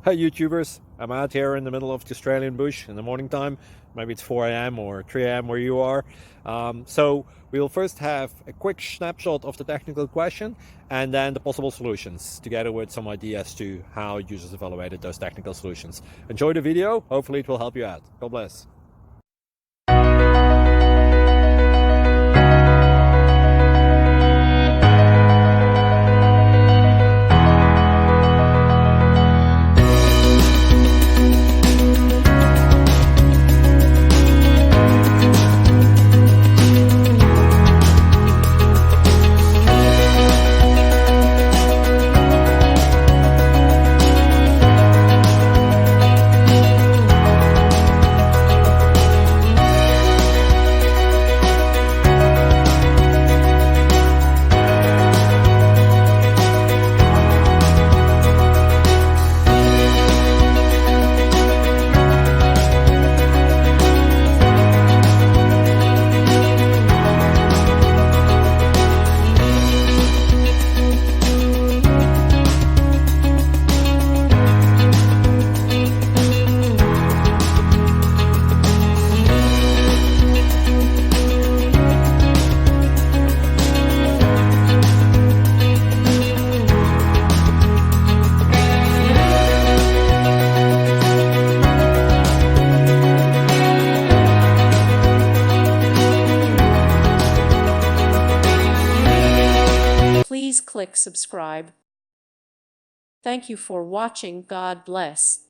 Hi YouTubers, I'm out here in the middle of the Australian bush in the morning time. Maybe it's 4 a.m. or 3 a.m. where you are. So we'll first have a quick snapshot of the technical question and then the possible solutions, together with some ideas to how users evaluated those technical solutions. Enjoy the video, hopefully it will help you out. God bless. Please click subscribe. Thank you for watching. God bless.